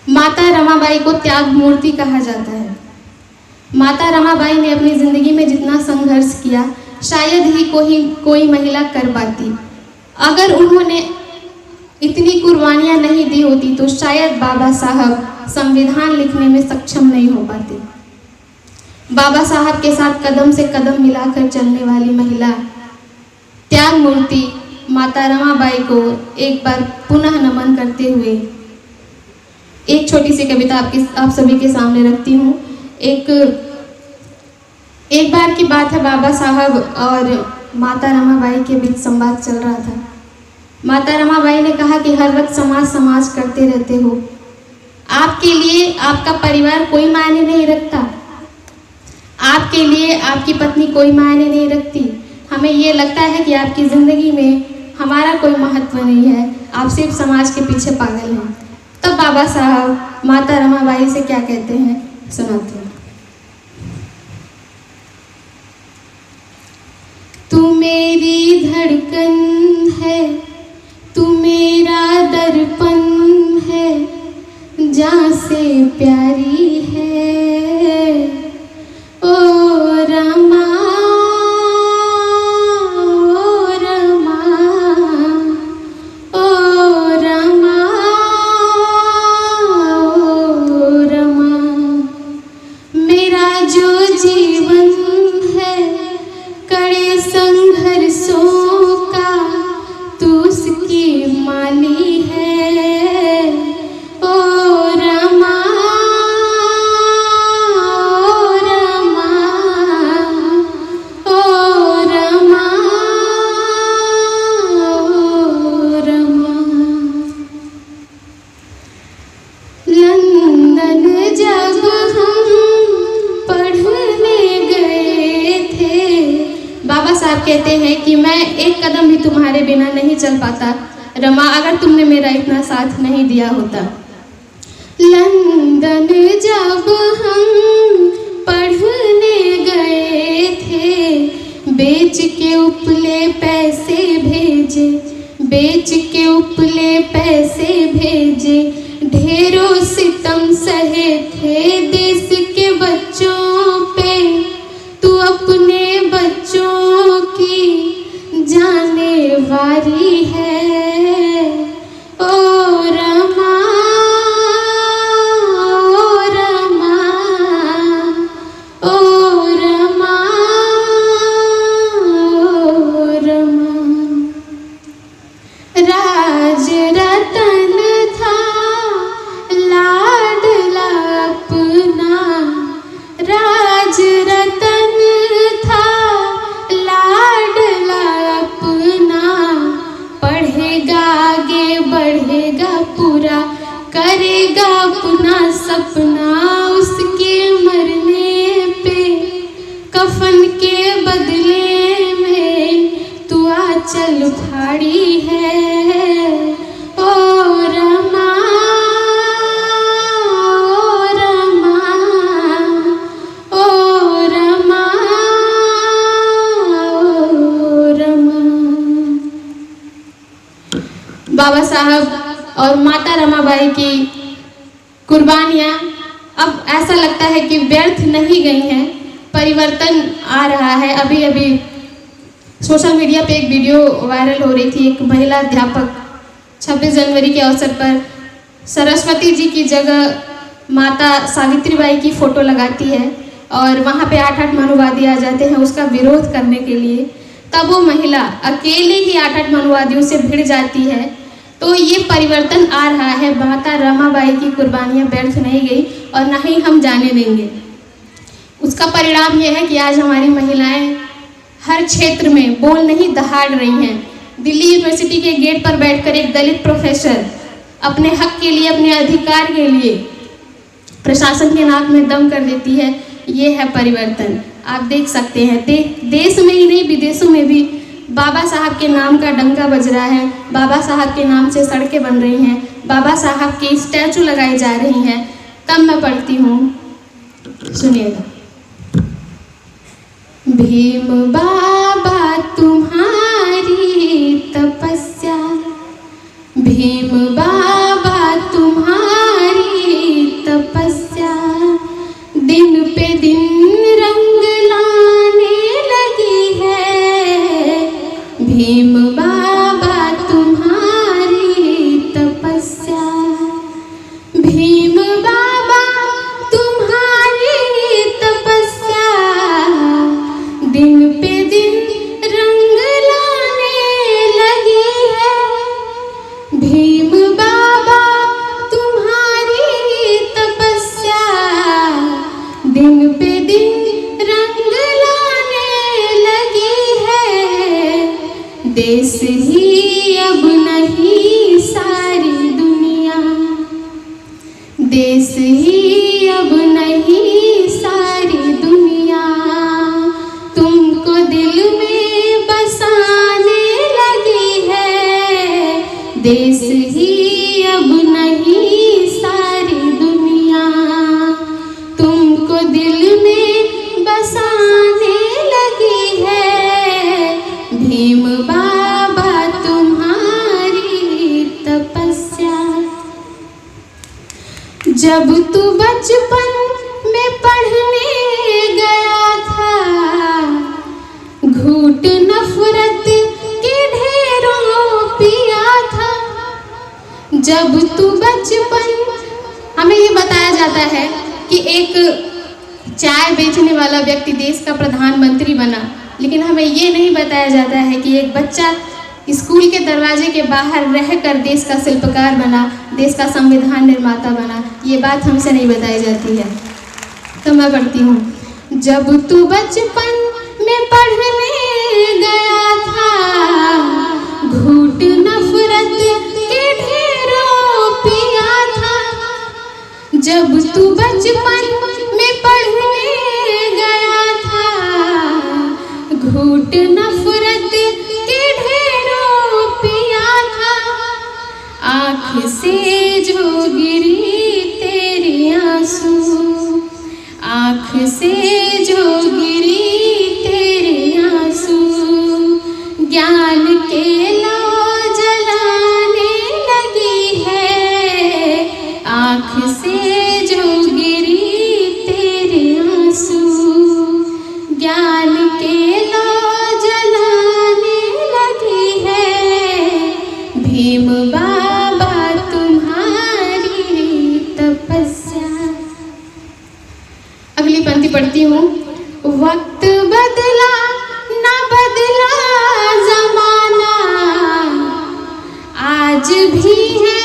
माता रमाबाई को त्याग मूर्ति कहा जाता है। माता रमाबाई ने अपनी ज़िंदगी में जितना संघर्ष किया शायद ही कोई महिला कर पाती। अगर उन्होंने इतनी कुर्बानियाँ नहीं दी होती तो शायद बाबा साहब संविधान लिखने में सक्षम नहीं हो पाते। बाबा साहब के साथ कदम से कदम मिलाकर चलने वाली महिला त्याग मूर्ति माता रमाबाई को एक बार पुनः नमन करते हुए एक छोटी सी कविता आप सभी के सामने रखती हूँ। एक बार की बात है, बाबा साहब और माता रमाबाई के बीच संवाद चल रहा था। माता रमाबाई ने कहा कि हर वक्त समाज करते रहते हो, आपके लिए आपका परिवार कोई मायने नहीं रखता, आपके लिए आपकी पत्नी कोई मायने नहीं रखती, हमें ये लगता है कि आपकी ज़िंदगी में हमारा कोई महत्व नहीं है, आप सिर्फ समाज के पीछे पागल हैं। तब बाबा साहब माता रमाबाई से क्या कहते हैं सुनाते हैं। तू मेरी धड़कन है, तू मेरा दर्पण है, जान से प्यारी है ओ रमा, ओ रमा, ओ रमा, ओ रमा। मेरा जो जीवन है कड़े संघर्षों का, तू उसकी माली है ओ रमा, ओ रमा, ओ रमा, ओ रमा। लंदन जब हम पढ़ने गए थे, बाबा साहब कहते हैं कि मैं एक कदम भी तुम्हारे बिना नहीं चल पाता रमा, अगर तुमने मेरा इतना साथ नहीं दिया होता। लंदन जब हम पढ़ने गए थे, बेच के उपले पैसे भेजे, बेच के उपले पैसे भेजे, ढेरों सितम सहे थे देश के बच्चों पे, तू अपने बच्चों की जाने वाली है ओ रमा, ओ रमा, ओ रमा, ओ रमा। राज रतन था लाडला अपना, राज रतन था लाडला अपना, पढ़ेगा आगे बढ़ेगा पूरा करेगा अपना सपना, उसके मरने पे कफन के बदले में तू आंचल फाड़ी है ओ रमा, ओ रमा, ओ रमा, ओ रमा। बाबा साहब और माता रमाबाई की कुर्बानियाँ अब ऐसा लगता है कि व्यर्थ नहीं गई हैं, परिवर्तन आ रहा है। अभी अभी सोशल मीडिया पे एक वीडियो वायरल हो रही थी। एक महिला अध्यापक 26 जनवरी के अवसर पर सरस्वती जी की जगह माता सावित्रीबाई की फ़ोटो लगाती है और वहाँ पे 8-8 मनुवादी आ जाते हैं उसका विरोध करने के लिए। तब वो महिला अकेले ही 8-8 मनुवादियों से भिड़ जाती है। तो ये परिवर्तन आ रहा है। माता रमाबाई की कुर्बानियाँ व्यर्थ नहीं गई और ना ही हम जाने देंगे। उसका परिणाम ये है कि आज हमारी महिलाएं हर क्षेत्र में बोल नहीं दहाड़ रही हैं। दिल्ली यूनिवर्सिटी के गेट पर बैठकर एक दलित प्रोफेसर अपने हक के लिए, अपने अधिकार के लिए प्रशासन के नाक में दम कर देती है। ये है परिवर्तन। आप देख सकते हैं देश में ही नहीं विदेशों में भी बाबा साहब के नाम का डंका बज रहा है। बाबा साहब के नाम से सड़कें बन रही हैं, बाबा साहब की स्टैचू लगाई जा रही हैं। तब मैं पढ़ती हूँ, सुनिएगा। भीम बाबा तुम्हारी तपस्या, भीम बाबा तुम्हारी देश ही अब नहीं सारी दुनिया तुमको दिल में बसाने लगी है। देश ही अब नहीं सारी दुनिया तुमको दिल में बसाने लगी है। भीम बाबा तुम्हारी तपस्या। जब तू बचपन में पढ़ने गया था घूट नफरत के ढेरों पिया था। जब तू बचपन, हमें ये बताया जाता है कि एक चाय बेचने वाला व्यक्ति देश का प्रधानमंत्री बना, लेकिन हमें ये नहीं बताया जाता है कि एक बच्चा स्कूल के दरवाजे के बाहर रहकर देश का शिल्पकार बना, देश का संविधान निर्माता बना। ये बात हमसे नहीं बताई जाती है। तो मैं पढ़ती हूँ। जब तू बचपन में पढ़ने गया था घूट नफरत के ढेरों पिया था। जब तू बचपन में पढ़ने गया था घूट नफरत के ढेरों पिया था। आँख से जो गिरी तेरी आंसू, आँख से जो गिरी तेरे आंसू ज्ञान के लौ जलाने लगी है। आँख से जो गिरी तेरे आंसू ज्ञान के लौ जलाने लगी है। भीम बाबा तुम्हारी तपस्या। अगली पंक्ति पढ़ती हूँ। वक्त बदला ना बदला जमाना आज भी है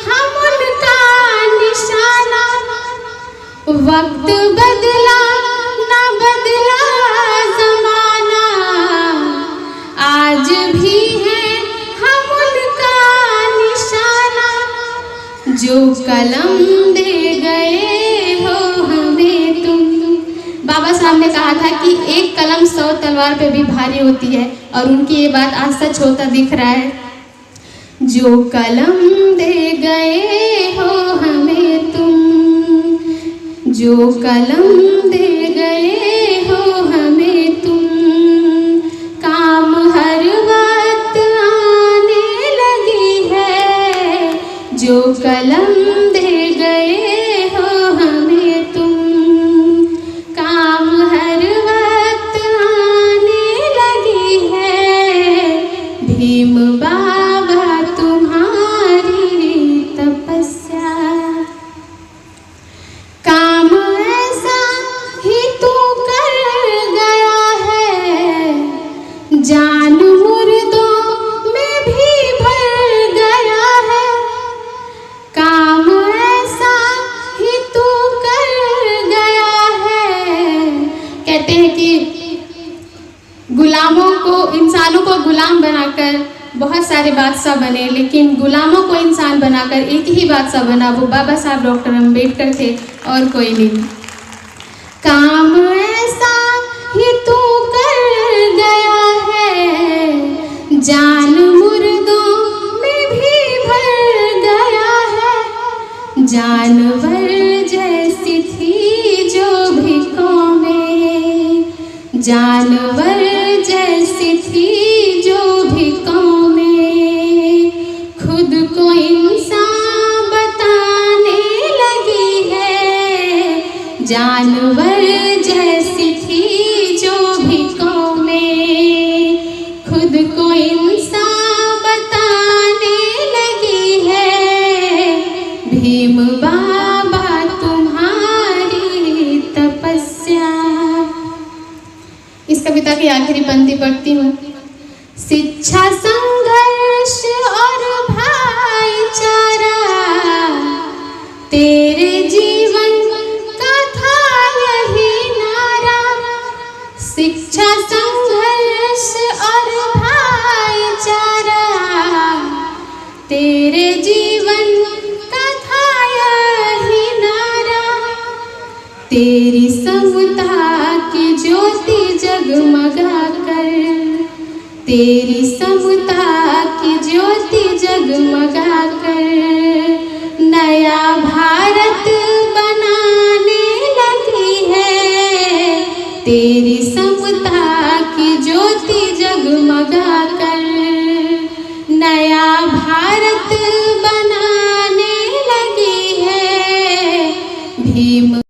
हम उनका निशाना। वक्त बदला ना बदला जमाना आज भी है हम उनका निशाना। जो कलम दे गए हो हमें तुम। बाबा साहब ने कहा था कि एक कलम 100 तलवार पे भी भारी होती है, और उनकी ये बात आज सच होता दिख रहा है। जो कलम दे गए हो हमें तुम, जो कलम दे गए हो हमें तुम, काम हर वक्त आने लगी है। जो कलम दे गए हो हमें तुम, काम हर वक्त आने लगी है। भीम बाबा तुम्हारी तपस्या। काम ऐसा ही तू कर गया है जान मुर्दों में भी भर गया है। काम ऐसा ही तू कर गया है। कहते हैं कि गुलामों को, इंसानों को गुलाम बनाकर बहुत सारे बादशाह बने, लेकिन गुलामों को इंसान बनाकर एक ही बादशाह बना, वो बाबा साहब डॉक्टर अम्बेडकर थे और कोई नहीं। काम ऐसा ही तू कर गया है जान मुर्दों में भी भर गया है। जानवर जैसी थी जो भी कौमें, जानवर जैसी थी जो भी कौमें, खुद को इंसान बताने लगी है। जानवर जैसी थी जो भी कौमें, खुद को इंसान बताने लगी है। भीम बाबा तुम्हारी तपस्या। इस कविता की आखिरी पंक्ति पढ़ती हूँ। शिक्षा, संघर्ष और भाईचारा तेरे जीवन का था यही नारा। शिक्षा, संघर्ष और भाईचारा तेरे जीवन का था यही तेरी समता की ज्योति जगमगा कर, तेरी समता की ज्योति जगमगा कर नया भारत बनाने लगी है। तेरी समता की ज्योति जगमगा